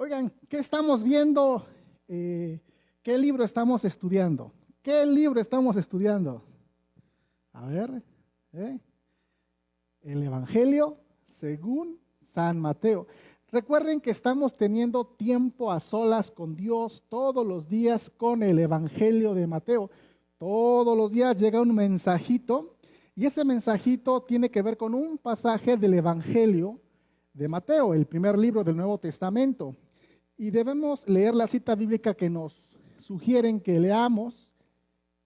Oigan, ¿qué estamos viendo? ¿Qué libro estamos estudiando? ¿Qué libro estamos estudiando? A ver, ¿eh? El Evangelio según San Mateo. Recuerden que estamos teniendo tiempo a solas con Dios todos los días con el Evangelio de Mateo. Todos los días llega un mensajito y ese mensajito tiene que ver con un pasaje del Evangelio de Mateo, el primer libro del Nuevo Testamento. Y debemos leer la cita bíblica que nos sugieren que leamos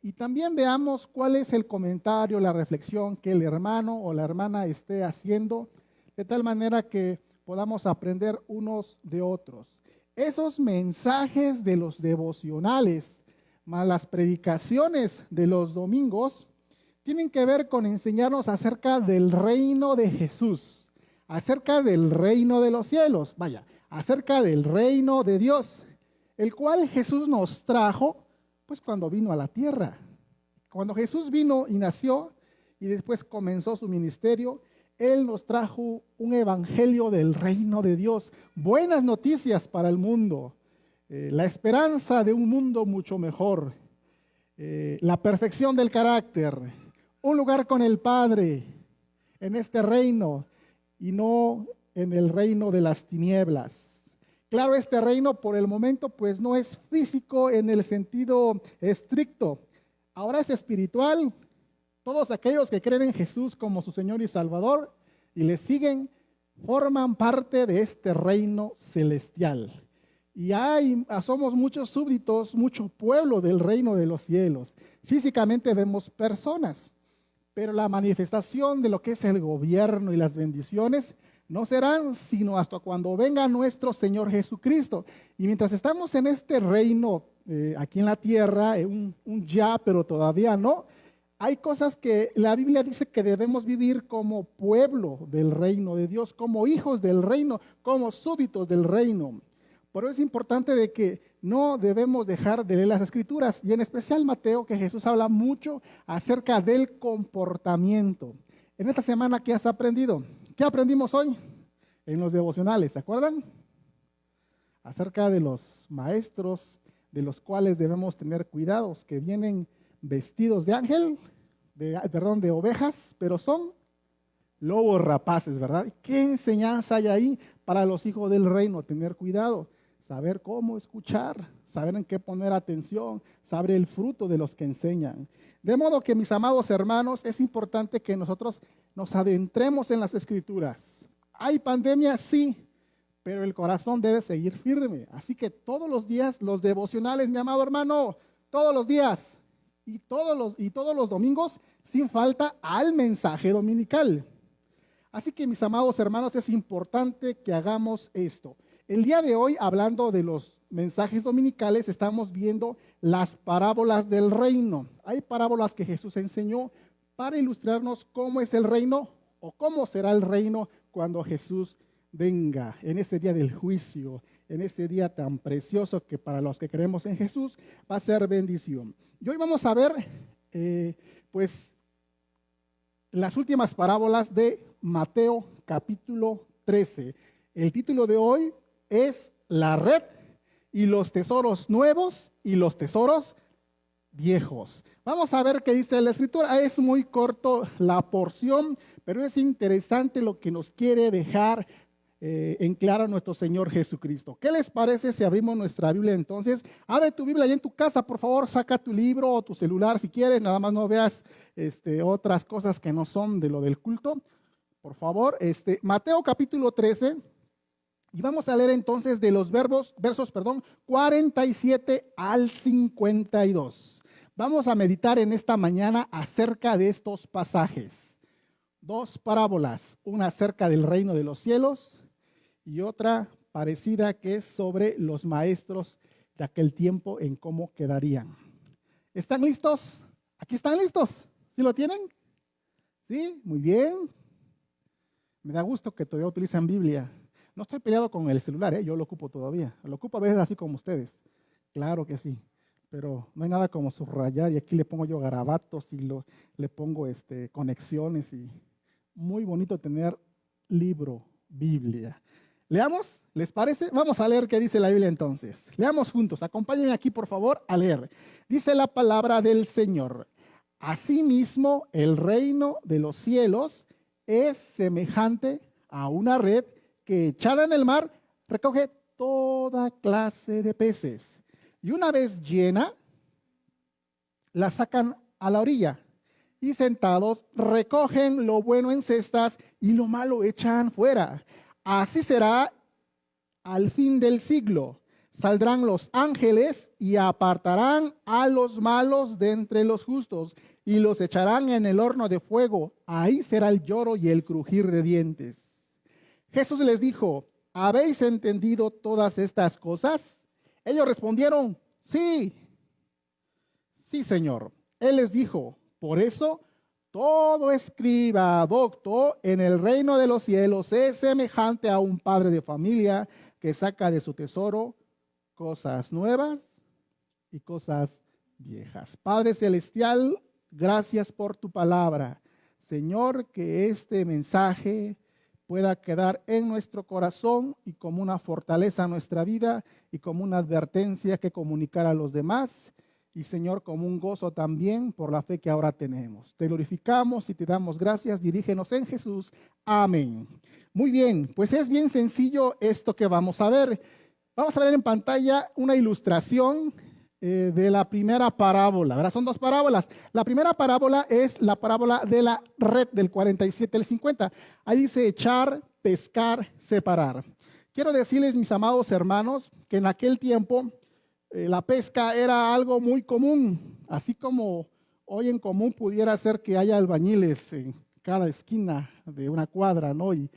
y también veamos cuál es el comentario, la reflexión que el hermano o la hermana esté haciendo, de tal manera que podamos aprender unos de otros. Esos mensajes de los devocionales, más las predicaciones de los domingos, tienen que ver con enseñarnos acerca del reino de Jesús, acerca del reino de los cielos, acerca del reino de Dios, el cual Jesús nos trajo, pues cuando vino a la tierra. Cuando Jesús vino y nació y después comenzó su ministerio, Él nos trajo un evangelio del reino de Dios, buenas noticias para el mundo, la esperanza de un mundo mucho mejor, la perfección del carácter, un lugar con el Padre en este reino y no en el reino de las tinieblas. Claro, este reino por el momento pues no es físico en el sentido estricto, ahora es espiritual. Todos aquellos que creen en Jesús como su Señor y Salvador y le siguen, forman parte de este reino celestial. Y somos muchos súbditos, mucho pueblo del reino de los cielos. Físicamente vemos personas, pero la manifestación de lo que es el gobierno y las bendiciones no serán sino hasta cuando venga nuestro Señor Jesucristo. Y mientras estamos en este reino aquí en la tierra, un ya, pero todavía no, hay cosas que la Biblia dice que debemos vivir como pueblo del reino de Dios, como hijos del reino, como súbditos del reino. Por eso es importante de que no debemos dejar de leer las Escrituras, y en especial Mateo, que Jesús habla mucho acerca del comportamiento. En esta semana, ¿qué has aprendido? ¿Qué aprendimos hoy? En los devocionales, ¿se acuerdan? Acerca de los maestros de los cuales debemos tener cuidados, que vienen vestidos de ángel, de ovejas, pero son lobos rapaces, ¿verdad? ¿Qué enseñanza hay ahí para los hijos del reino? Tener cuidado, saber cómo escuchar, saber en qué poner atención, saber el fruto de los que enseñan. De modo que, mis amados hermanos, es importante que nosotros nos adentremos en las Escrituras. ¿Hay pandemia? Sí, pero el corazón debe seguir firme. Así que todos los días, los devocionales, mi amado hermano, todos los días y todos los domingos, sin falta, al mensaje dominical. Así que, mis amados hermanos, es importante que hagamos esto. El día de hoy, hablando de los mensajes dominicales, estamos viendo las parábolas del reino. Hay parábolas que Jesús enseñó para ilustrarnos cómo es el reino o cómo será el reino cuando Jesús venga en ese día del juicio, en ese día tan precioso que para los que creemos en Jesús va a ser bendición. Y hoy vamos a ver, pues, las últimas parábolas de Mateo capítulo 13. El título de hoy es La red y los tesoros nuevos y los tesoros viejos. Vamos a ver qué dice la Escritura. Es muy corto la porción, pero es interesante lo que nos quiere dejar en claro nuestro Señor Jesucristo. ¿Qué les parece si abrimos nuestra Biblia entonces? Abre tu Biblia ahí en tu casa, por favor, saca tu libro o tu celular si quieres, nada más no veas otras cosas que no son de lo del culto. Por favor, Mateo capítulo 13, y vamos a leer entonces de los versos 47 al 52. Vamos a meditar en esta mañana acerca de estos pasajes. Dos parábolas, una acerca del reino de los cielos y otra parecida que es sobre los maestros de aquel tiempo en cómo quedarían. ¿Están listos? ¿Aquí están listos? ¿Sí lo tienen? ¿Sí? Muy bien. Me da gusto que todavía utilizan Biblia. No estoy peleado con el celular, yo lo ocupo todavía. Lo ocupo a veces así como ustedes. Claro que sí. Pero no hay nada como subrayar y aquí le pongo yo garabatos y le pongo conexiones y muy bonito tener libro, Biblia. ¿Leamos? ¿Les parece? Vamos a leer qué dice la Biblia entonces. Leamos juntos. Acompáñenme aquí, por favor, a leer. Dice la palabra del Señor. Asimismo, el reino de los cielos es semejante a una red que echada en el mar recoge toda clase de peces. Y una vez llena, la sacan a la orilla y sentados recogen lo bueno en cestas y lo malo echan fuera. Así será al fin del siglo. Saldrán los ángeles y apartarán a los malos de entre los justos y los echarán en el horno de fuego. Ahí será el lloro y el crujir de dientes. Jesús les dijo, ¿habéis entendido todas estas cosas? Ellos respondieron, sí, sí, Señor. Él les dijo, por eso todo escriba, docto, en el reino de los cielos es semejante a un padre de familia que saca de su tesoro cosas nuevas y cosas viejas. Padre Celestial, gracias por tu palabra. Señor, que este mensaje pueda quedar en nuestro corazón y como una fortaleza a nuestra vida y como una advertencia que comunicar a los demás. Y Señor, como un gozo también por la fe que ahora tenemos. Te glorificamos y te damos gracias. Dirígenos en Jesús. Amén. Muy bien, pues es bien sencillo esto que vamos a ver. Vamos a ver en pantalla una ilustración de la primera parábola, ¿verdad? Son dos parábolas. La primera parábola es la parábola de la red del 47 al 50. Ahí dice echar, pescar, separar. Quiero decirles, mis amados hermanos, que en aquel tiempo la pesca era algo muy común, así como hoy en común pudiera ser que haya albañiles en cada esquina de una cuadra, ¿no? Y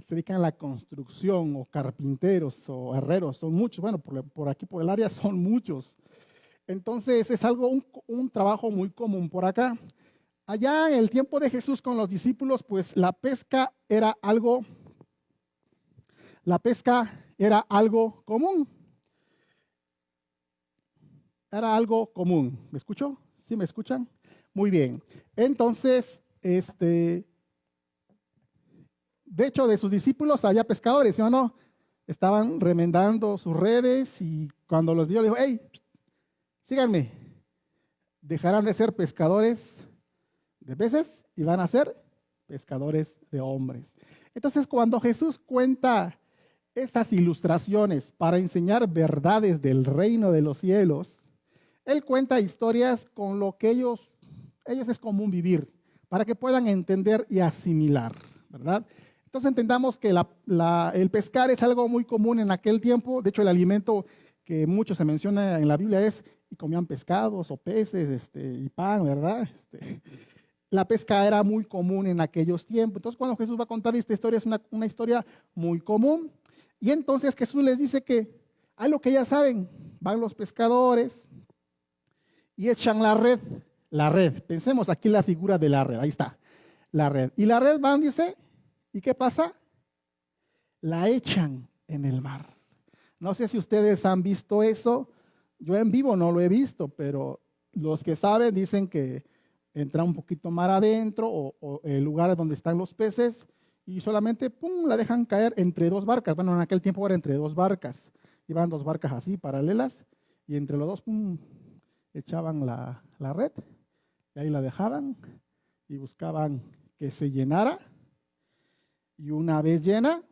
se dedican a la construcción, o carpinteros, o herreros, son muchos, bueno, por aquí, por el área son muchos. Entonces es algo, un trabajo muy común por acá. Allá en el tiempo de Jesús con los discípulos, pues la pesca era algo común. Era algo común. ¿Me escucho? ¿Sí me escuchan? Muy bien. Entonces, de hecho, de sus discípulos había pescadores, ¿sí o no? Estaban remendando sus redes y cuando los vio, le dijo, hey, síganme. Dejarán de ser pescadores de peces y van a ser pescadores de hombres. Entonces, cuando Jesús cuenta estas ilustraciones para enseñar verdades del reino de los cielos, Él cuenta historias con lo que ellos es común vivir, para que puedan entender y asimilar, ¿verdad? Entonces entendamos que el pescar es algo muy común en aquel tiempo. De hecho, el alimento que mucho se menciona en la Biblia es, y comían pescados o peces y pan, ¿verdad? La pesca era muy común en aquellos tiempos. Entonces, cuando Jesús va a contar esta historia, es una historia muy común. Y entonces Jesús les dice que hay lo que ya saben, van los pescadores y echan la red. Pensemos aquí en la figura de la red, ahí está, la red. Y la red van, dice, ¿y qué pasa? La echan en el mar. No sé si ustedes han visto eso, yo en vivo no lo he visto, pero los que saben dicen que entra un poquito mar adentro o el lugar donde están los peces y solamente, pum, la dejan caer entre dos barcas. Bueno, en aquel tiempo era entre dos barcas, iban dos barcas así, paralelas, y entre los dos, pum, echaban la red y ahí la dejaban y buscaban que se llenara y una vez llena,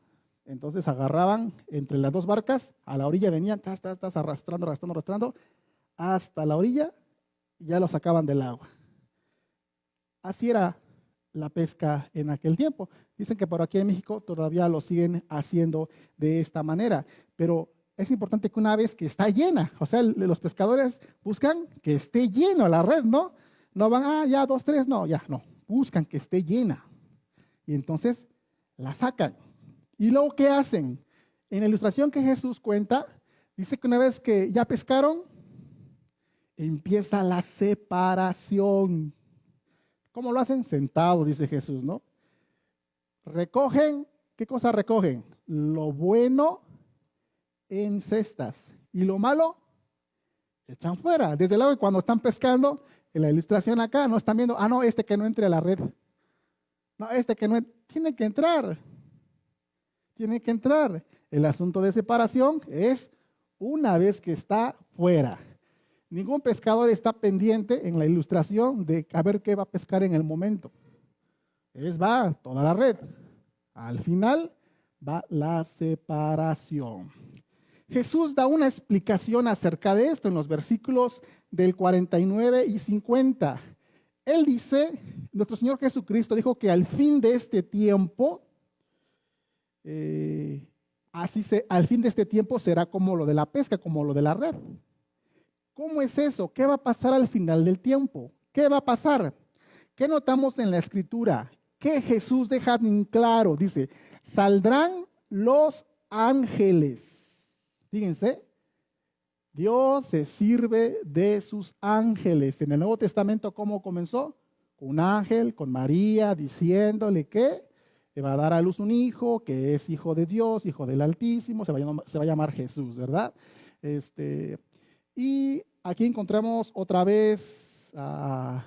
entonces agarraban entre las dos barcas, a la orilla venían, arrastrando hasta la orilla y ya lo sacaban del agua. Así era la pesca en aquel tiempo. Dicen que por aquí en México todavía lo siguen haciendo de esta manera, pero es importante que una vez que está llena, o sea, los pescadores buscan que esté lleno la red, ¿no? No van, ya 2, 3, no, ya, no. Buscan que esté llena. Y entonces la sacan. ¿Y luego qué hacen? En la ilustración que Jesús cuenta, dice que una vez que ya pescaron, empieza la separación. ¿Cómo lo hacen? Sentados, dice Jesús, ¿no? Recogen, ¿qué cosa recogen? Lo bueno en cestas y lo malo echan fuera. Desde luego, cuando están pescando, en la ilustración acá, no están viendo, no, que no entre a la red. No, que no tiene que entrar. tiene que entrar. El asunto de separación es una vez que está fuera. Ningún pescador está pendiente en la ilustración de a ver qué va a pescar en el momento. Va toda la red. Al final va la separación. Jesús da una explicación acerca de esto en los versículos del 49 y 50. Él dice, nuestro Señor Jesucristo dijo que al fin de este tiempo, al fin de este tiempo será como lo de la pesca, como lo de la red. ¿Cómo es eso? ¿Qué va a pasar al final del tiempo? ¿Qué va a pasar? ¿Qué notamos en la Escritura? Que Jesús deja en claro, dice, saldrán los ángeles. Fíjense, Dios se sirve de sus ángeles. En el Nuevo Testamento, ¿cómo comenzó? Con un ángel, con María, diciéndole que le va a dar a luz un hijo, que es hijo de Dios, hijo del Altísimo, se va a llamar Jesús, ¿verdad? Y aquí encontramos otra vez a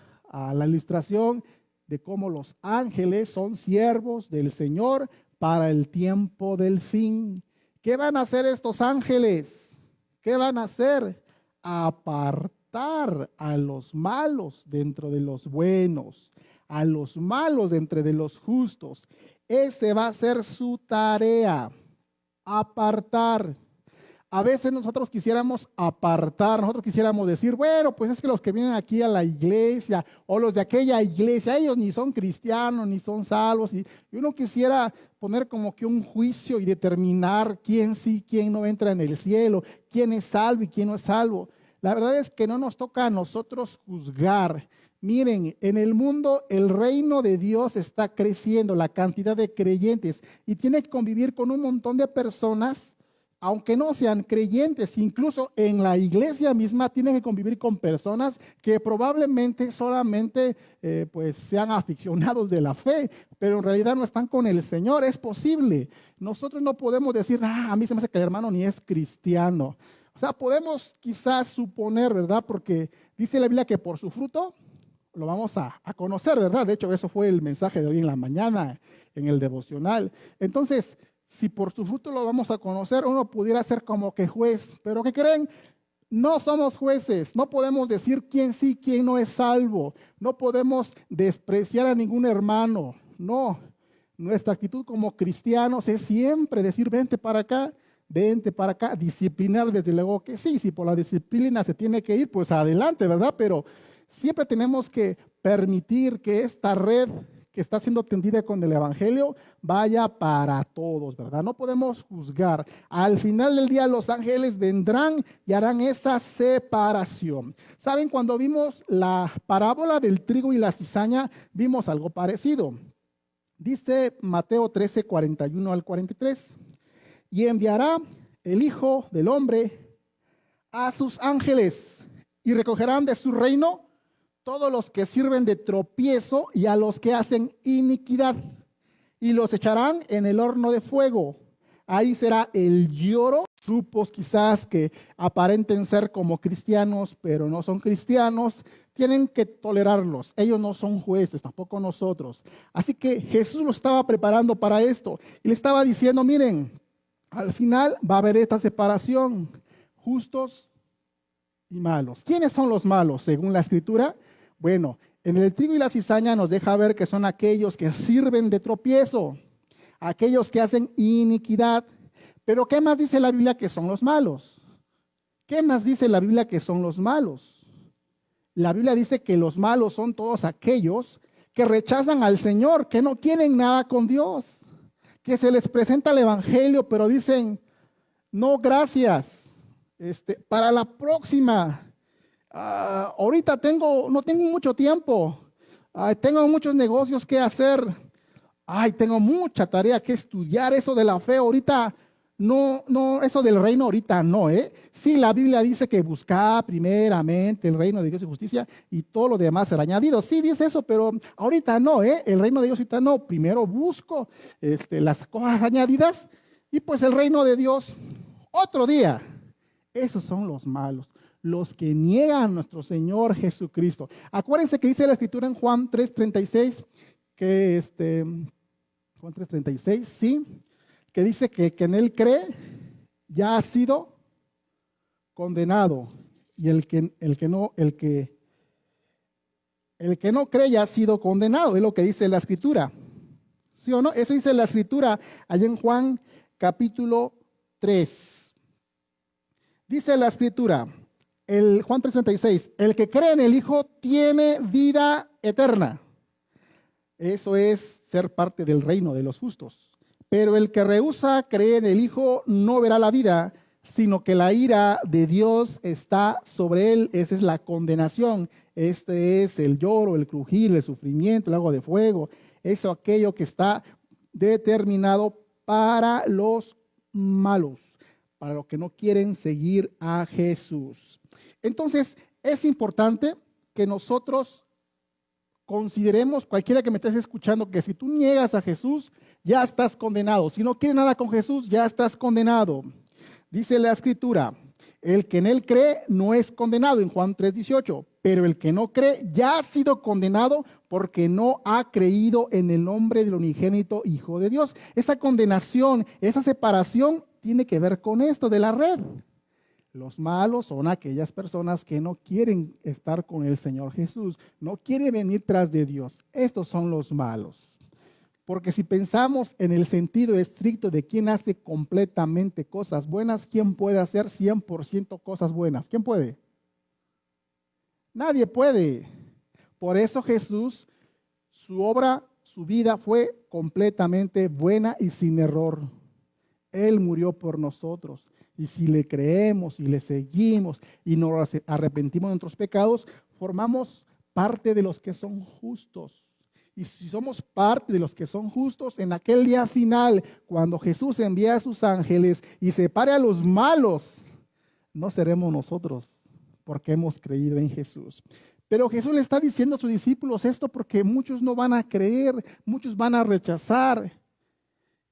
la ilustración de cómo los ángeles son siervos del Señor para el tiempo del fin. ¿Qué van a hacer estos ángeles? ¿Qué van a hacer? Apartar a los malos de entre de los buenos, a los malos de entre de los justos. Ese va a ser su tarea, apartar. A veces nosotros quisiéramos apartar, nosotros quisiéramos decir, bueno, pues es que los que vienen aquí a la iglesia o los de aquella iglesia, ellos ni son cristianos, ni son salvos. Y uno quisiera poner como que un juicio y determinar quién sí, quién no entra en el cielo, quién es salvo y quién no es salvo. La verdad es que no nos toca a nosotros juzgar. Miren, en el mundo el reino de Dios está creciendo, la cantidad de creyentes, y tiene que convivir con un montón de personas, aunque no sean creyentes. Incluso en la iglesia misma tienen que convivir con personas que probablemente solamente pues sean aficionados de la fe, pero en realidad no están con el Señor. Es posible. Nosotros no podemos decir, a mí se me hace que el hermano ni es cristiano. O sea, podemos quizás suponer, ¿verdad? Porque dice la Biblia que por su fruto lo vamos a conocer, ¿verdad? De hecho, eso fue el mensaje de hoy en la mañana en el devocional. Entonces, si por su fruto lo vamos a conocer, uno pudiera ser como que juez. Pero ¿qué creen? No somos jueces. No podemos decir quién sí, quién no es salvo. No podemos despreciar a ningún hermano. No. Nuestra actitud como cristianos es siempre decir, vente para acá, disciplinar desde luego que sí. Si por la disciplina se tiene que ir, pues adelante, ¿verdad? Pero siempre tenemos que permitir que esta red que está siendo tendida con el Evangelio vaya para todos, ¿verdad? No podemos juzgar. Al final del día los ángeles vendrán y harán esa separación. ¿Saben? Cuando vimos la parábola del trigo y la cizaña, vimos algo parecido. Dice Mateo 13, 41 al 43. Y enviará el Hijo del Hombre a sus ángeles y recogerán de su reino todos los que sirven de tropiezo y a los que hacen iniquidad, y los echarán en el horno de fuego. Ahí será el lloro. Grupos quizás que aparenten ser como cristianos, pero no son cristianos, tienen que tolerarlos. Ellos no son jueces, tampoco nosotros. Así que Jesús lo estaba preparando para esto y le estaba diciendo, miren, al final va a haber esta separación, justos y malos. ¿Quiénes son los malos según la Escritura? Bueno, en el trigo y la cizaña nos deja ver que son aquellos que sirven de tropiezo, aquellos que hacen iniquidad. Pero ¿qué más dice la Biblia que son los malos? ¿Qué más dice la Biblia que son los malos? La Biblia dice que los malos son todos aquellos que rechazan al Señor, que no quieren nada con Dios, que se les presenta el Evangelio, pero dicen, no, gracias, para la próxima. Ahorita no tengo mucho tiempo, tengo muchos negocios que hacer, tengo mucha tarea que estudiar, eso de la fe ahorita, no, eso del reino ahorita no, Sí, la Biblia dice que busca primeramente el reino de Dios y justicia y todo lo demás será añadido, sí dice eso, pero ahorita no, el reino de Dios ahorita no, primero busco las cosas añadidas y pues el reino de Dios otro día. Esos son los malos, los que niegan a nuestro Señor Jesucristo. Acuérdense que dice la Escritura en Juan 3:36, que Juan 3:36, sí, que dice que en él cree ya ha sido condenado. Y el que no cree ya ha sido condenado, es lo que dice la Escritura. ¿Sí o no? Eso dice la Escritura allá en Juan capítulo 3. Dice la Escritura, Juan 3:36, el que cree en el Hijo tiene vida eterna. Eso es ser parte del reino de los justos. Pero el que rehúsa creer en el Hijo no verá la vida, sino que la ira de Dios está sobre él. Esa es la condenación. Este es el lloro, el crujir, el sufrimiento, el lago de fuego. Eso, aquello que está determinado para los malos, para los que no quieren seguir a Jesús. Entonces, es importante que nosotros consideremos, cualquiera que me estés escuchando, que si tú niegas a Jesús, ya estás condenado. Si no quieres nada con Jesús, ya estás condenado. Dice la Escritura, el que en él cree no es condenado, en Juan 3:18, pero el que no cree ya ha sido condenado porque no ha creído en el nombre del unigénito Hijo de Dios. Esa condenación, esa separación tiene que ver con esto de la red. Los malos son aquellas personas que no quieren estar con el Señor Jesús, no quieren venir tras de Dios. Estos son los malos. Porque si pensamos en el sentido estricto de quién hace completamente cosas buenas, ¿quién puede hacer 100% cosas buenas? ¿Quién puede? Nadie puede. Por eso Jesús, su obra, su vida fue completamente buena y sin error. Él murió por nosotros. Y si le creemos y le seguimos y nos arrepentimos de nuestros pecados, formamos parte de los que son justos. Y si somos parte de los que son justos, en aquel día final, cuando Jesús envíe a sus ángeles y separe a los malos, no seremos nosotros, porque hemos creído en Jesús. Pero Jesús le está diciendo a sus discípulos esto porque muchos no van a creer, muchos van a rechazar.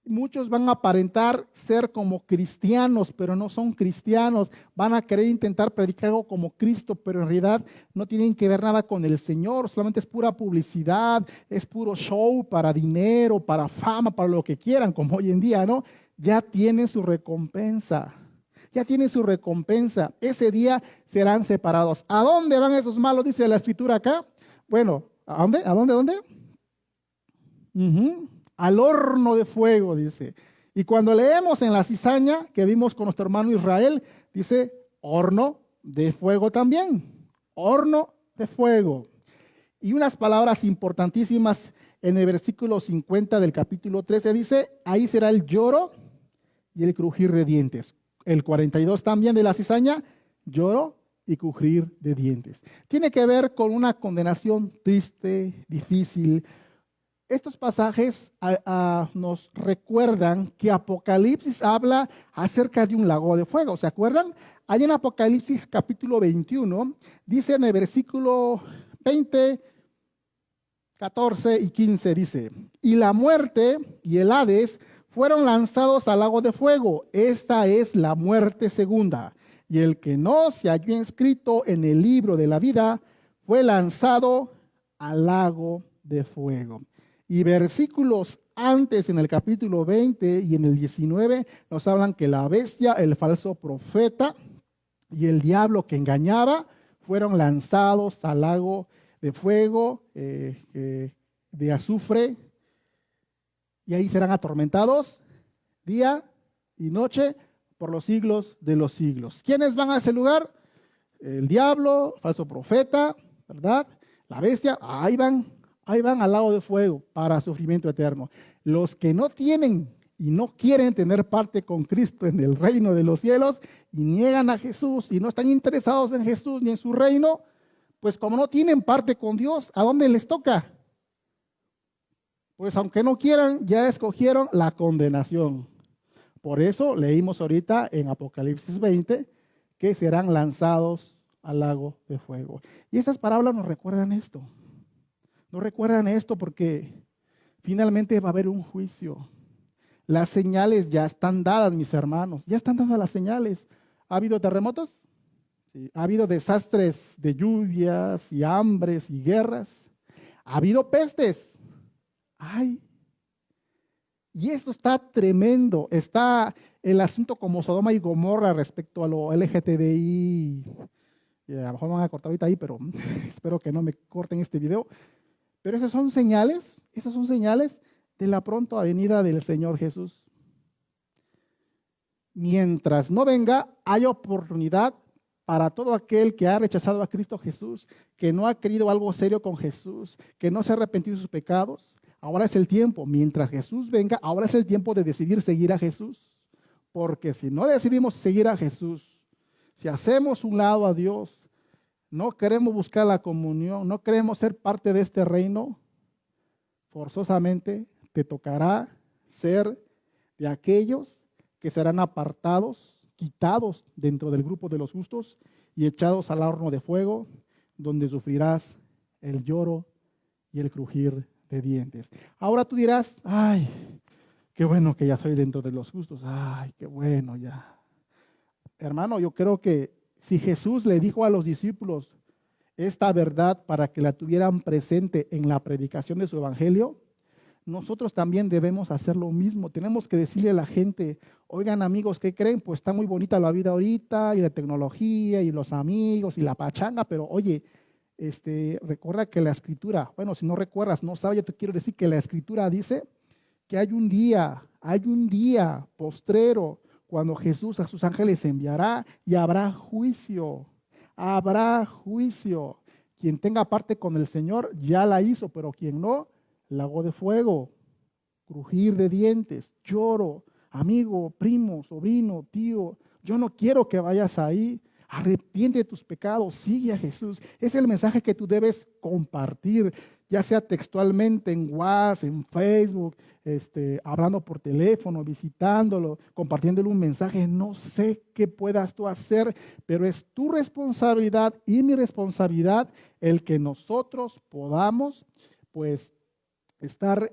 Muchos van a aparentar ser como cristianos, pero no son cristianos. Van a querer intentar predicar algo como Cristo, pero en realidad no tienen que ver nada con el Señor. Solamente es pura publicidad, es puro show para dinero, para fama, para lo que quieran, como hoy en día, ¿no? Ya tienen su recompensa. Ya tienen su recompensa. Ese día serán separados. ¿A dónde van esos malos? Dice la Escritura acá. Bueno, ¿a dónde? ¿A dónde? ¿A dónde? Al horno de fuego, dice. Y cuando leemos en la cizaña que vimos con nuestro hermano Israel, dice horno de fuego también. Horno de fuego. Y unas palabras importantísimas en el versículo 50 del capítulo 13 dice, ahí será el lloro y el crujir de dientes. El 42 también de la cizaña, lloro y crujir de dientes. Tiene que ver con una condenación triste, difícil. Estos pasajes nos recuerdan que Apocalipsis habla acerca de un lago de fuego. ¿Se acuerdan? Allá en Apocalipsis capítulo 21, dice en el versículo 20, 14 y 15, dice, y la muerte y el Hades fueron lanzados al lago de fuego. Esta es la muerte segunda. Y el que no se halló inscrito en el libro de la vida fue lanzado al lago de fuego. Y versículos antes, en el capítulo 20 y en el 19, nos hablan que la bestia, el falso profeta y el diablo que engañaba fueron lanzados al lago de fuego, de azufre, y ahí serán atormentados día y noche por los siglos de los siglos. ¿Quiénes van a ese lugar? El diablo, el falso profeta, ¿verdad? La bestia, ahí van al lago de fuego para sufrimiento eterno. Los que no tienen y no quieren tener parte con Cristo en el reino de los cielos y niegan a Jesús y no están interesados en Jesús ni en su reino, pues como no tienen parte con Dios, ¿a dónde les toca? Pues aunque no quieran, ya escogieron la condenación. Por eso leímos ahorita en Apocalipsis 20 que serán lanzados al lago de fuego. Y estas parábolas nos recuerdan esto. No recuerdan esto porque finalmente va a haber un juicio. Las señales ya están dadas, mis hermanos. Ya están dadas las señales. ¿Ha habido terremotos? Sí. ¿Ha habido desastres de lluvias y hambres y guerras? ¿Ha habido pestes? Ay. Y esto está tremendo. Está el asunto como Sodoma y Gomorra respecto a lo LGTBI. Y a lo mejor me van a cortar ahorita ahí, pero espero que no me corten este video. Pero esas son señales de la pronta venida del Señor Jesús. Mientras no venga, hay oportunidad para todo aquel que ha rechazado a Cristo Jesús, que no ha querido algo serio con Jesús, que no se ha arrepentido de sus pecados. Ahora es el tiempo, mientras Jesús venga, ahora es el tiempo de decidir seguir a Jesús. Porque si no decidimos seguir a Jesús, si hacemos un lado a Dios, no queremos buscar la comunión, no queremos ser parte de este reino, forzosamente te tocará ser de aquellos que serán apartados, quitados dentro del grupo de los justos y echados al horno de fuego, donde sufrirás el lloro y el crujir de dientes. Ahora tú dirás, ay, qué bueno que ya soy dentro de los justos, ay, qué bueno ya. Hermano, yo creo que si Jesús le dijo a los discípulos esta verdad para que la tuvieran presente en la predicación de su evangelio, nosotros también debemos hacer lo mismo. Tenemos que decirle a la gente, oigan amigos, ¿qué creen? Pues está muy bonita la vida ahorita, y la tecnología, y los amigos, y la pachanga, pero oye, recuerda que la Escritura, bueno, si no recuerdas, no sabes, yo te quiero decir que la Escritura dice que hay un día postrero, cuando Jesús a sus ángeles enviará y habrá juicio. Habrá juicio. Quien tenga parte con el Señor ya la hizo, pero quien no, lago de fuego, crujir de dientes, lloro, amigo, primo, sobrino, tío. Yo no quiero que vayas ahí. Arrepiente de tus pecados, sigue a Jesús. Es el mensaje que tú debes compartir, ya sea textualmente en WhatsApp, en Facebook, hablando por teléfono, visitándolo, compartiéndole un mensaje. No sé qué puedas tú hacer, pero es tu responsabilidad y mi responsabilidad el que nosotros podamos, pues, estar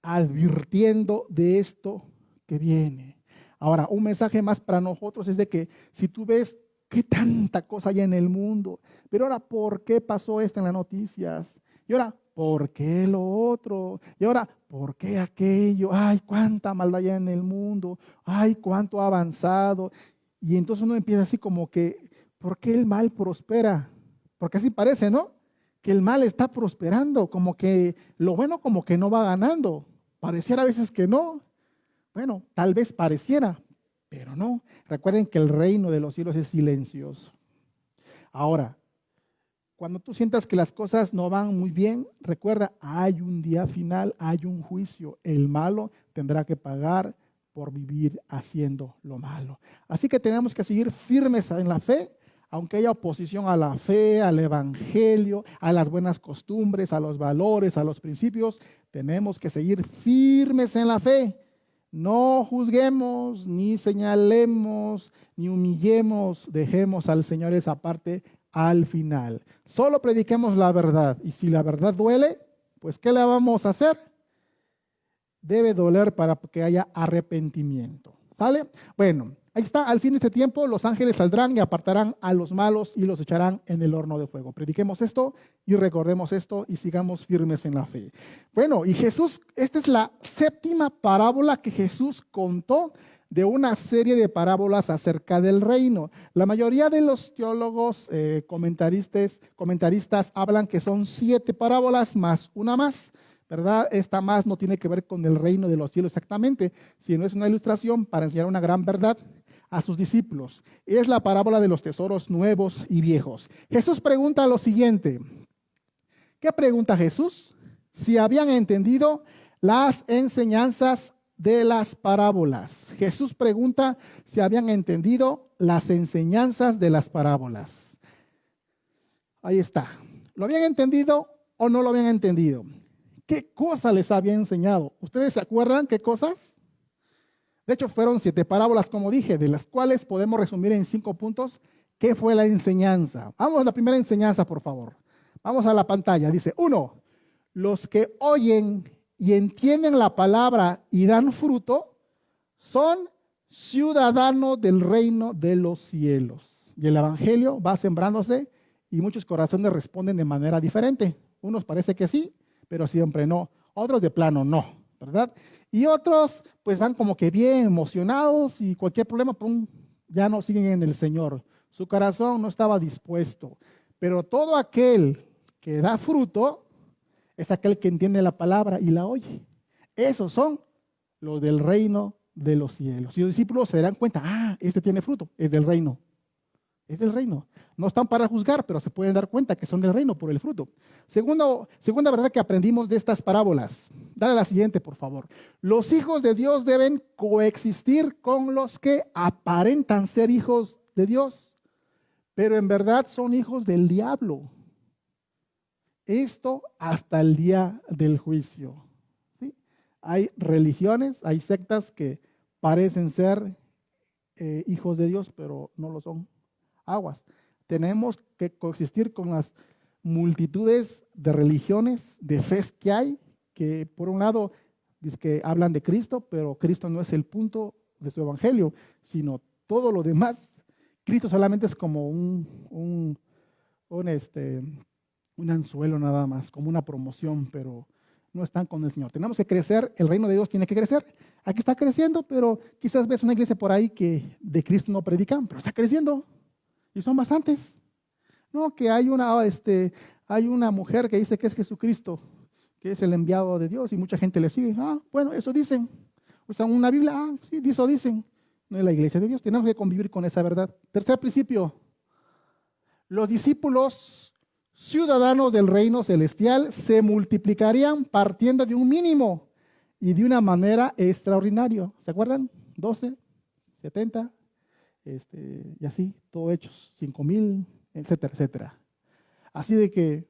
advirtiendo de esto que viene. Ahora, un mensaje más para nosotros es de que si tú ves qué tanta cosa hay en el mundo, pero ahora, ¿por qué pasó esto en las noticias? Y ahora, ¿por qué lo otro? Y ahora, ¿por qué aquello? Ay, cuánta maldad hay en el mundo. Ay, cuánto ha avanzado. Y entonces uno empieza así como que, ¿por qué el mal prospera? Porque así parece, ¿no? Que el mal está prosperando, como que lo bueno como que no va ganando. Pareciera a veces que no. Bueno, tal vez pareciera, pero no. Recuerden que el reino de los cielos es silencioso. Ahora, cuando tú sientas que las cosas no van muy bien, recuerda, hay un día final, hay un juicio. El malo tendrá que pagar por vivir haciendo lo malo. Así que tenemos que seguir firmes en la fe, aunque haya oposición a la fe, al evangelio, a las buenas costumbres, a los valores, a los principios. Tenemos que seguir firmes en la fe. No juzguemos, ni señalemos, ni humillemos, dejemos al Señor esa parte al final. Solo prediquemos la verdad. Y si la verdad duele, pues ¿qué le vamos a hacer? Debe doler para que haya arrepentimiento. ¿Sale? Bueno, ahí está. Al fin de este tiempo, los ángeles saldrán y apartarán a los malos y los echarán en el horno de fuego. Prediquemos esto y recordemos esto y sigamos firmes en la fe. Bueno, y Jesús, esta es la séptima parábola que Jesús contó de una serie de parábolas acerca del reino. La mayoría de los teólogos, comentaristas hablan que son 7 parábolas más una más, ¿verdad? Esta más no tiene que ver con el reino de los cielos exactamente, sino es una ilustración para enseñar una gran verdad a sus discípulos. Es la parábola de los tesoros nuevos y viejos. Jesús pregunta lo siguiente. ¿Qué pregunta Jesús? Si habían entendido las enseñanzas de las parábolas. Jesús pregunta si habían entendido las enseñanzas de las parábolas. Ahí está. ¿Lo habían entendido o no lo habían entendido? ¿Qué cosa les había enseñado? ¿Ustedes se acuerdan qué cosas? De hecho, fueron 7 parábolas, como dije, de las cuales podemos resumir en 5 puntos qué fue la enseñanza. Vamos a la primera enseñanza, por favor. Vamos a la pantalla. Dice, 1. Los que oyen y entienden la palabra y dan fruto, son ciudadanos del reino de los cielos. Y el evangelio va sembrándose y muchos corazones responden de manera diferente. Unos parece que sí, pero siempre no. Otros de plano no, ¿verdad? Y otros pues van como que bien emocionados y cualquier problema, pum, ya no siguen en el Señor. Su corazón no estaba dispuesto. Pero todo aquel que da fruto es aquel que entiende la palabra y la oye. Esos son los del reino de los cielos. Y los discípulos se darán cuenta, este tiene fruto, es del reino. Es del reino. No están para juzgar, pero se pueden dar cuenta que son del reino por el fruto. Segunda verdad que aprendimos de estas parábolas. Dale la siguiente, por favor. Los hijos de Dios deben coexistir con los que aparentan ser hijos de Dios, pero en verdad son hijos del diablo. Esto hasta el día del juicio. ¿Sí? Hay religiones, hay sectas que parecen ser hijos de Dios, pero no lo son. Aguas. Tenemos que coexistir con las multitudes de religiones, de fe que hay, que por un lado dice que hablan de Cristo, pero Cristo no es el punto de su evangelio, sino todo lo demás. Cristo solamente es como un anzuelo nada más, como una promoción, pero no están con el Señor. Tenemos que crecer, el reino de Dios tiene que crecer. Aquí está creciendo, pero quizás ves una iglesia por ahí que de Cristo no predican, pero está creciendo. Y son bastantes. No, que hay una mujer que dice que es Jesucristo, que es el enviado de Dios y mucha gente le sigue. Bueno, eso dicen. O sea, una Biblia, sí, eso dicen. No es la iglesia de Dios. Tenemos que convivir con esa verdad. Tercer principio. Los discípulos ciudadanos del reino celestial se multiplicarían partiendo de un mínimo y de una manera extraordinaria. ¿Se acuerdan? 12, 70. Y así, todo hechos, 5,000, etcétera, etcétera. Así de que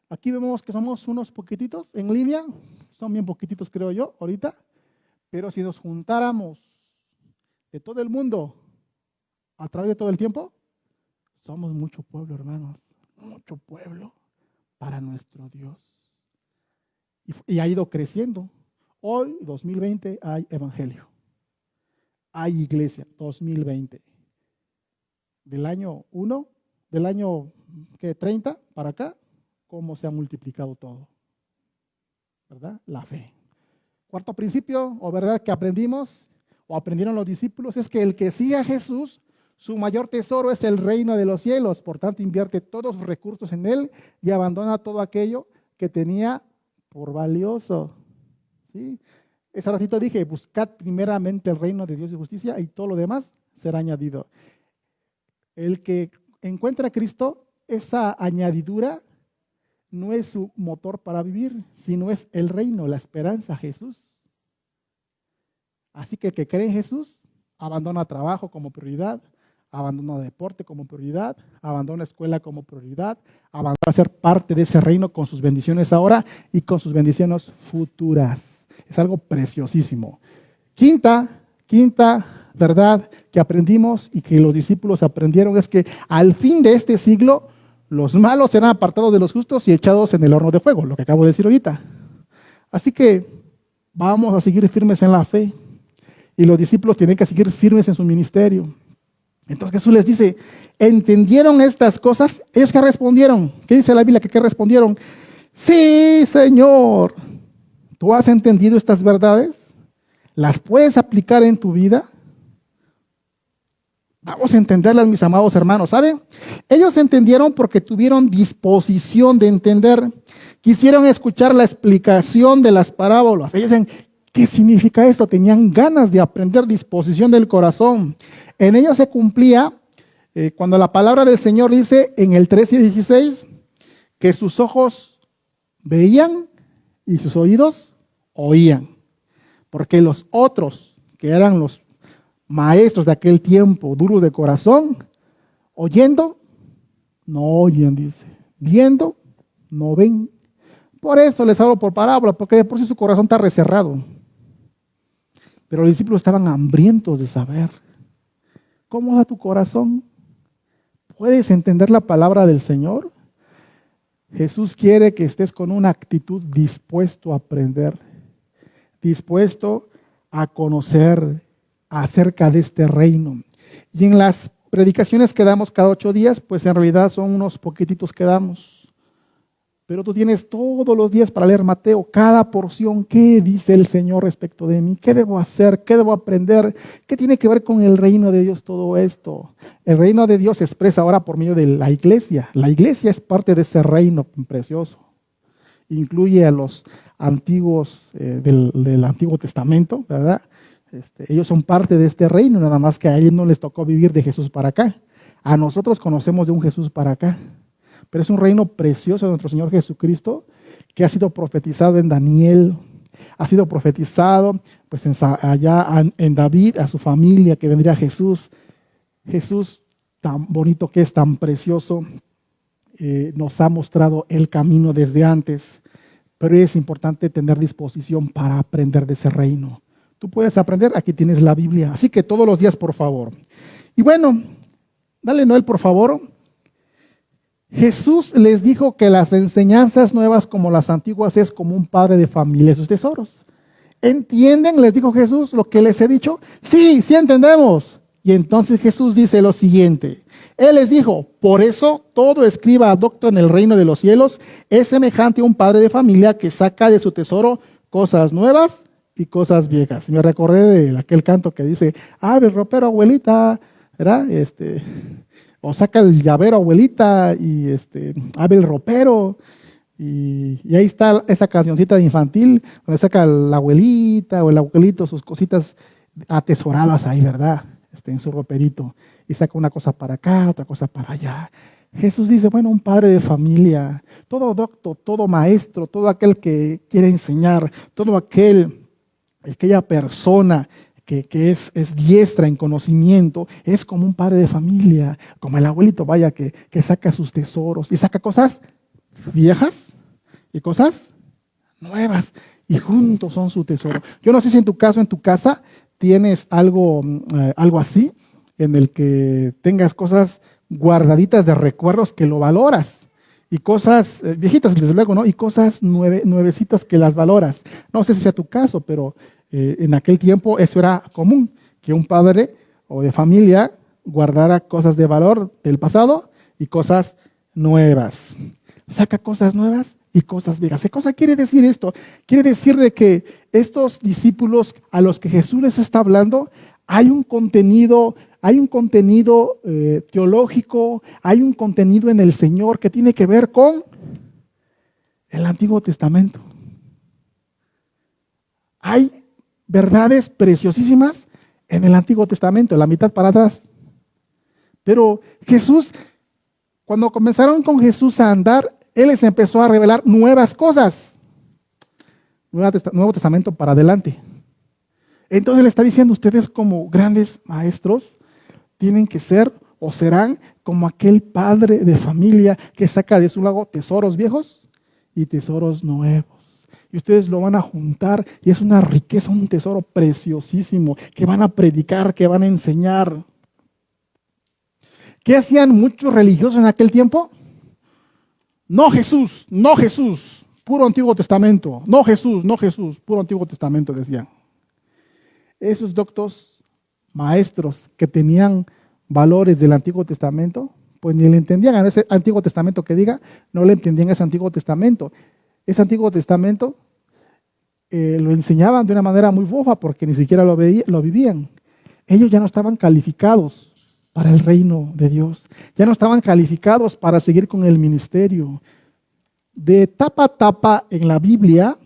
aquí vemos que somos unos poquititos en línea, son bien poquititos creo yo ahorita, pero si nos juntáramos de todo el mundo a través de todo el tiempo, somos mucho pueblo, hermanos, mucho pueblo para nuestro Dios. Y ha ido creciendo. Hoy, 2020, hay evangelio, hay iglesia, 2020. Del año 1, del año 30 para acá, cómo se ha multiplicado todo, ¿verdad? La fe. Cuarto principio o verdad que aprendimos o aprendieron los discípulos es que el que sigue a Jesús, su mayor tesoro es el reino de los cielos, por tanto invierte todos sus recursos en él y abandona todo aquello que tenía por valioso. ¿Sí? Ese ratito dije, buscad primeramente el reino de Dios y justicia y todo lo demás será añadido. El que encuentra a Cristo, esa añadidura no es su motor para vivir, sino es el reino, la esperanza, Jesús. Así que el que cree en Jesús, abandona trabajo como prioridad, abandona deporte como prioridad, abandona escuela como prioridad, abandona ser parte de ese reino con sus bendiciones ahora y con sus bendiciones futuras. Es algo preciosísimo. Quinta verdad que aprendimos y que los discípulos aprendieron es que al fin de este siglo los malos serán apartados de los justos y echados en el horno de fuego, lo que acabo de decir ahorita. Así que vamos a seguir firmes en la fe y los discípulos tienen que seguir firmes en su ministerio. Entonces Jesús les dice, ¿entendieron estas cosas? Ellos que respondieron, ¿qué dice la Biblia? ¿Qué respondieron? Sí, Señor. ¿Tú has entendido estas verdades? ¿Las puedes aplicar en tu vida? Vamos a entenderlas, mis amados hermanos, ¿saben? Ellos entendieron porque tuvieron disposición de entender. Quisieron escuchar la explicación de las parábolas. Ellos dicen, ¿qué significa esto? Tenían ganas de aprender, disposición del corazón. En ellos se cumplía cuando la palabra del Señor dice en el 13:16 que sus ojos veían y sus oídos oían. Porque los otros, que eran los maestros de aquel tiempo, duros de corazón, oyendo, no oyen, dice. Viendo, no ven. Por eso les hablo por parábola, porque de por sí su corazón está recerrado. Pero los discípulos estaban hambrientos de saber. ¿Cómo va tu corazón? ¿Puedes entender la palabra del Señor? Jesús quiere que estés con una actitud dispuesto a aprender, dispuesto a conocer acerca de este reino. Y en las predicaciones que damos cada 8 días, pues en realidad son unos poquititos que damos. Pero tú tienes todos los días para leer Mateo, cada porción, ¿qué dice el Señor respecto de mí? ¿Qué debo hacer? ¿Qué debo aprender? ¿Qué tiene que ver con el reino de Dios todo esto? El reino de Dios se expresa ahora por medio de la iglesia. La iglesia es parte de ese reino precioso. Incluye a los antiguos del Antiguo Testamento, ¿verdad? Ellos son parte de este reino, nada más que a ellos no les tocó vivir de Jesús para acá. A nosotros conocemos de un Jesús para acá. Pero es un reino precioso de nuestro Señor Jesucristo que ha sido profetizado en Daniel, ha sido profetizado pues allá en David, a su familia, que vendría Jesús. Jesús tan bonito que es, tan precioso, nos ha mostrado el camino desde antes, pero es importante tener disposición para aprender de ese reino. Tú puedes aprender, aquí tienes la Biblia, así que todos los días, por favor. Y bueno, dale Noel, por favor. Jesús les dijo que las enseñanzas nuevas como las antiguas es como un padre de familia y sus tesoros. ¿Entienden? Les dijo Jesús lo que les he dicho. Sí, sí entendemos. Y entonces Jesús dice lo siguiente. Él les dijo, por eso todo escriba docto en el reino de los cielos es semejante a un padre de familia que saca de su tesoro cosas nuevas y cosas viejas. Me recordé de aquel canto que dice, abre el ropero, abuelita, ¿verdad? O saca el llavero, abuelita, y abre el ropero. Y ahí está esa cancioncita de infantil, donde saca la abuelita o el abuelito sus cositas atesoradas ahí, ¿verdad? En su roperito. Y saca una cosa para acá, otra cosa para allá. Jesús dice, bueno, un padre de familia, todo doctor, todo maestro, todo aquel que quiere enseñar, todo aquella persona que es diestra en conocimiento, es como un padre de familia, como el abuelito, vaya, que saca sus tesoros y saca cosas viejas y cosas nuevas, y juntos son su tesoro. Yo no sé si en tu caso, en tu casa, tienes algo así, en el que tengas cosas guardaditas de recuerdos que lo valoras, y cosas viejitas, desde luego, ¿no? Y cosas nuevecitas que las valoras. No sé si sea tu caso, pero en aquel tiempo eso era común, que un padre o de familia guardara cosas de valor del pasado y cosas nuevas. Saca cosas nuevas y cosas viejas. ¿Qué cosa quiere decir esto? Quiere decir de que estos discípulos a los que Jesús les está hablando, hay un contenido teológico, hay un contenido en el Señor que tiene que ver con el Antiguo Testamento. Hay verdades preciosísimas en el Antiguo Testamento, la mitad para atrás. Pero Jesús, cuando comenzaron con Jesús a andar, Él les empezó a revelar nuevas cosas. Nuevo Testamento para adelante. Entonces le está diciendo, ustedes como grandes maestros tienen que ser o serán como aquel padre de familia que saca de su lago tesoros viejos y tesoros nuevos. Y ustedes lo van a juntar y es una riqueza, un tesoro preciosísimo que van a predicar, que van a enseñar. ¿Qué hacían muchos religiosos en aquel tiempo? No Jesús, no Jesús, puro Antiguo Testamento. No Jesús, no Jesús, puro Antiguo Testamento, decían. Esos doctos maestros que tenían valores del Antiguo Testamento, pues ni le entendían a ese Antiguo Testamento que diga, no le entendían a ese Antiguo Testamento. Ese Antiguo Testamento lo enseñaban de una manera muy boba porque ni siquiera lo vivían. Ellos ya no estaban calificados para el reino de Dios. Ya no estaban calificados para seguir con el ministerio. De tapa a tapa en la Biblia,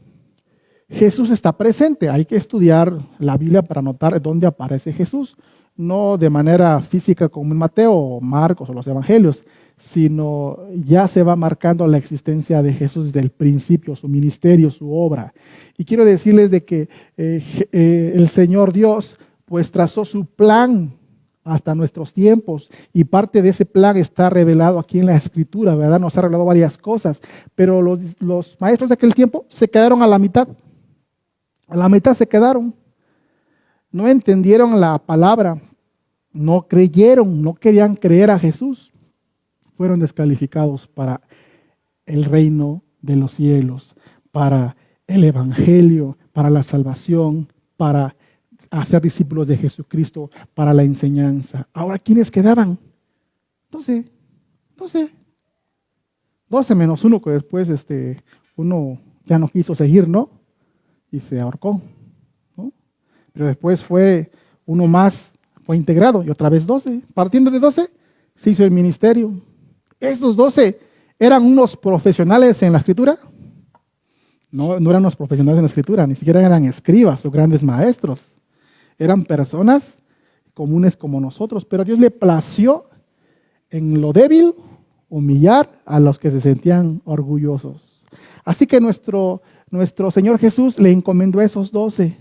Jesús está presente. Hay que estudiar la Biblia para notar dónde aparece Jesús. No de manera física como en Mateo, Marcos o los Evangelios, sino ya se va marcando la existencia de Jesús desde el principio, su ministerio, su obra. Y quiero decirles de que el Señor Dios pues trazó su plan hasta nuestros tiempos, y parte de ese plan está revelado aquí en la Escritura, ¿verdad? Nos ha revelado varias cosas, pero los maestros de aquel tiempo se quedaron a la mitad se quedaron, no entendieron la palabra, no creyeron, no querían creer a Jesús, fueron descalificados para el reino de los cielos, para el Evangelio, para la salvación, para hacer discípulos de Jesucristo, para la enseñanza. Ahora, ¿quiénes quedaban? No sé. 12 menos uno, que después uno ya no quiso seguir, ¿no? Y se ahorcó, ¿no? Pero después fue uno más, fue integrado, y otra vez 12. Partiendo de 12, se hizo el ministerio. Estos 12 eran unos profesionales en la escritura. No eran unos profesionales en la escritura, ni siquiera eran escribas o grandes maestros. Eran personas comunes como nosotros, pero a Dios le plació en lo débil humillar a los que se sentían orgullosos. Así que nuestro Señor Jesús le encomendó a esos 12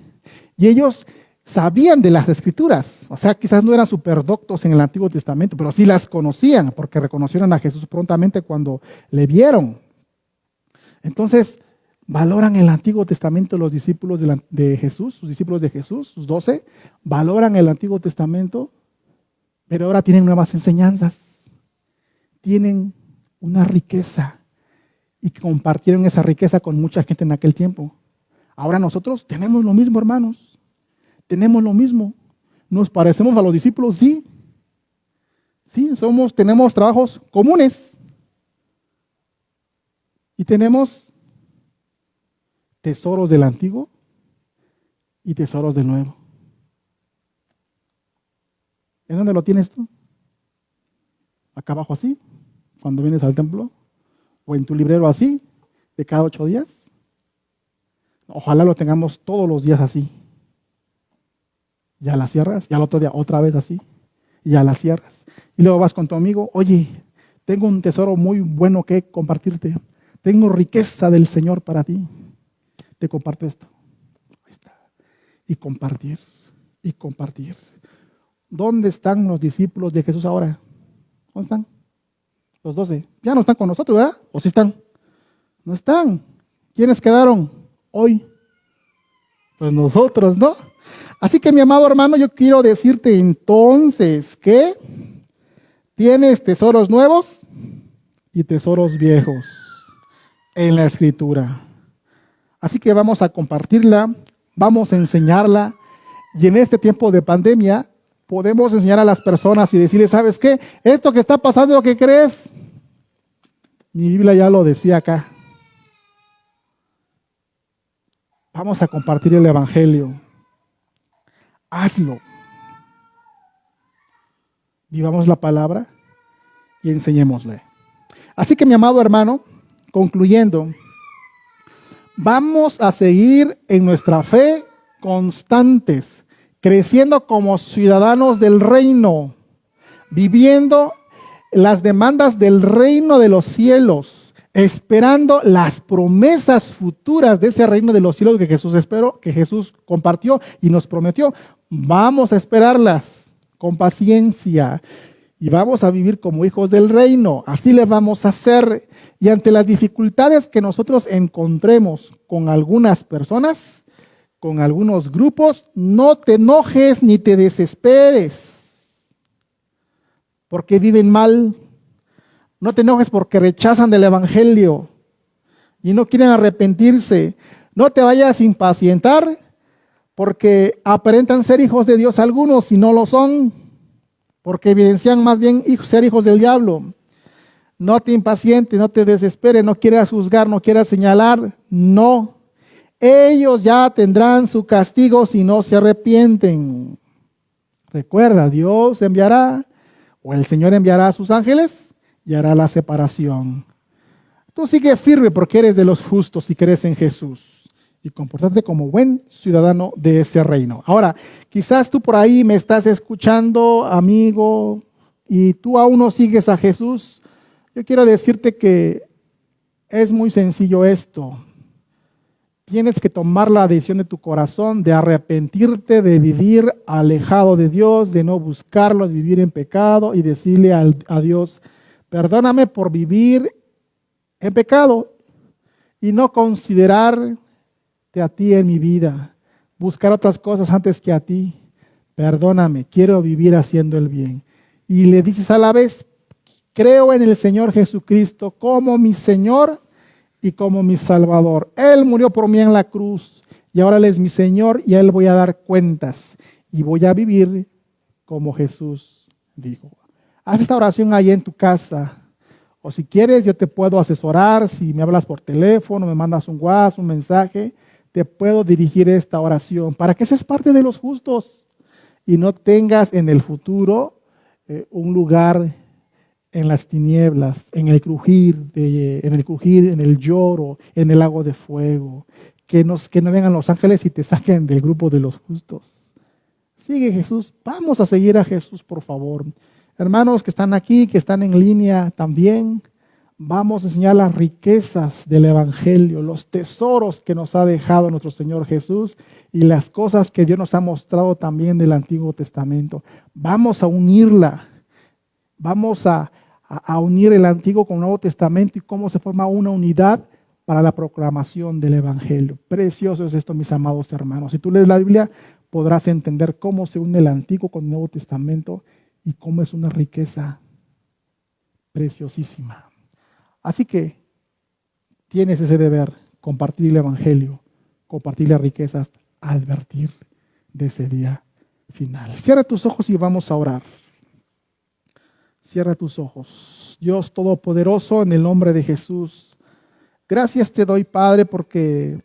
y ellos sabían de las escrituras, o sea, quizás no eran superdoctos en el Antiguo Testamento, pero sí las conocían porque reconocieron a Jesús prontamente cuando le vieron. Entonces, valoran el Antiguo Testamento los discípulos de Jesús, sus discípulos de Jesús, sus 12, valoran el Antiguo Testamento, pero ahora tienen nuevas enseñanzas, tienen una riqueza y compartieron esa riqueza con mucha gente en aquel tiempo. Ahora nosotros tenemos lo mismo, hermanos, tenemos lo mismo. ¿Nos parecemos a los discípulos? Sí. Sí, tenemos trabajos comunes y tenemos tesoros del antiguo y tesoros del nuevo. ¿En dónde lo tienes tú? Acá abajo así, cuando vienes al templo, o en tu librero así, de cada 8 días. Ojalá lo tengamos todos los días así. Ya la cierras, ya el otro día otra vez así, ya la cierras. Y luego vas con tu amigo, oye, tengo un tesoro muy bueno que compartirte. Tengo riqueza del Señor para ti. Te comparto esto. Ahí está. Y compartir, y compartir. ¿Dónde están los discípulos de Jesús ahora? ¿Dónde están? Los 12. Ya no están con nosotros, ¿verdad? ¿O sí están? No están. ¿Quiénes quedaron hoy? Pues nosotros, ¿no? Así que, mi amado hermano, yo quiero decirte entonces que tienes tesoros nuevos y tesoros viejos en la Escritura. Así que vamos a compartirla, vamos a enseñarla, y en este tiempo de pandemia podemos enseñar a las personas y decirles, ¿sabes qué? Esto que está pasando, ¿qué crees? Mi Biblia ya lo decía acá. Vamos a compartir el Evangelio. Hazlo. Vivamos la palabra y enseñémosle. Así que, mi amado hermano, concluyendo, vamos a seguir en nuestra fe constantes, creciendo como ciudadanos del reino, viviendo las demandas del reino de los cielos, esperando las promesas futuras de ese reino de los cielos que Jesús esperó, que Jesús compartió y nos prometió. Vamos a esperarlas con paciencia y vamos a vivir como hijos del reino. Así le vamos a hacer. Y ante las dificultades que nosotros encontremos con algunas personas, con algunos grupos, no te enojes ni te desesperes porque viven mal. No te enojes porque rechazan del Evangelio y no quieren arrepentirse. No te vayas a impacientar porque aparentan ser hijos de Dios algunos y no lo son, porque evidencian más bien ser hijos del diablo. No te impacientes, no te desesperes, no quieras juzgar, no quieras señalar. No. Ellos ya tendrán su castigo si no se arrepienten. Recuerda, Dios enviará, o el Señor enviará a sus ángeles y hará la separación. Tú sigue firme porque eres de los justos y crees en Jesús. Y comportarte como buen ciudadano de ese reino. Ahora, quizás tú por ahí me estás escuchando, amigo, y tú aún no sigues a Jesús. Yo quiero decirte que es muy sencillo esto. Tienes que tomar la decisión de tu corazón de arrepentirte, de vivir alejado de Dios, de no buscarlo, de vivir en pecado y decirle a Dios, perdóname por vivir en pecado y no considerarte a ti en mi vida, buscar otras cosas antes que a ti. Perdóname, quiero vivir haciendo el bien. Y le dices a la vez, creo en el Señor Jesucristo como mi Señor y como mi Salvador. Él murió por mí en la cruz y ahora Él es mi Señor y a Él voy a dar cuentas y voy a vivir como Jesús dijo. Haz esta oración ahí en tu casa O si quieres, yo te puedo asesorar, si me hablas por teléfono, me mandas un WhatsApp, un mensaje, te puedo dirigir esta oración para que seas parte de los justos y no tengas en el futuro un lugar en las tinieblas, en el crujir, en el lloro, en el lago de fuego. Que no vengan los ángeles y te saquen del grupo de los justos. Sigue Jesús. Vamos a seguir a Jesús, por favor. Hermanos que están aquí, que están en línea también, vamos a enseñar las riquezas del Evangelio, los tesoros que nos ha dejado nuestro Señor Jesús y las cosas que Dios nos ha mostrado también del Antiguo Testamento. Vamos a unirla. Vamos a unir el Antiguo con el Nuevo Testamento y cómo se forma una unidad para la proclamación del Evangelio. Precioso es esto, mis amados hermanos. Si tú lees la Biblia, podrás entender cómo se une el Antiguo con el Nuevo Testamento y cómo es una riqueza preciosísima. Así que tienes ese deber, compartir el Evangelio, compartir las riquezas, advertir de ese día final. Cierra tus ojos y vamos a orar. Cierra tus ojos. Dios Todopoderoso, en el nombre de Jesús, gracias te doy, Padre, porque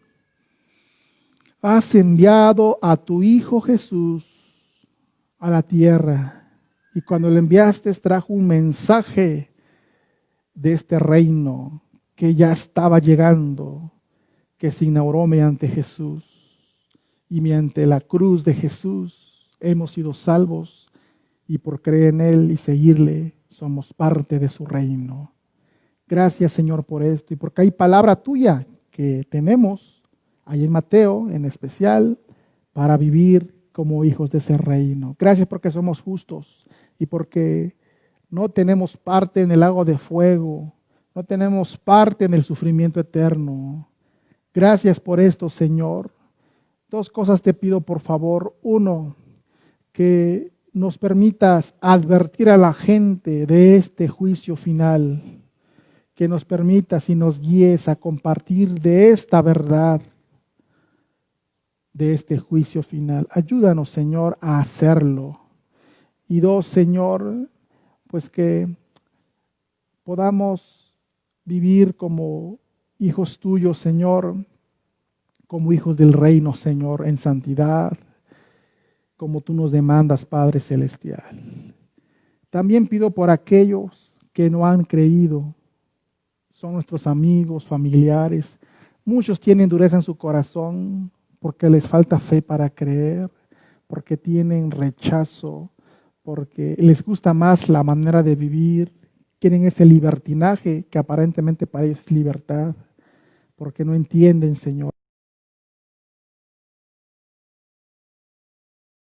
has enviado a tu Hijo Jesús a la tierra. Y cuando le enviaste, trajo un mensaje de este reino que ya estaba llegando, que se inauguró mediante Jesús. Y mediante la cruz de Jesús hemos sido salvos. Y por creer en Él y seguirle, somos parte de su reino. Gracias, Señor, por esto. Y porque hay palabra tuya que tenemos, ahí en Mateo en especial, para vivir como hijos de ese reino. Gracias porque somos justos y porque no tenemos parte en el lago de fuego, no tenemos parte en el sufrimiento eterno. Gracias por esto, Señor. Dos cosas te pido, por favor. Uno, que nos permitas advertir a la gente de este juicio final, que nos permitas y nos guíes a compartir de esta verdad, de este juicio final. Ayúdanos, Señor, a hacerlo. Y dos, Señor, pues que podamos vivir como hijos tuyos, Señor, como hijos del reino, Señor, en santidad, como tú nos demandas, Padre Celestial. También pido por aquellos que no han creído, son nuestros amigos, familiares. Muchos tienen dureza en su corazón porque les falta fe para creer, porque tienen rechazo, porque les gusta más la manera de vivir, quieren ese libertinaje que aparentemente para ellos es libertad, porque no entienden, Señor,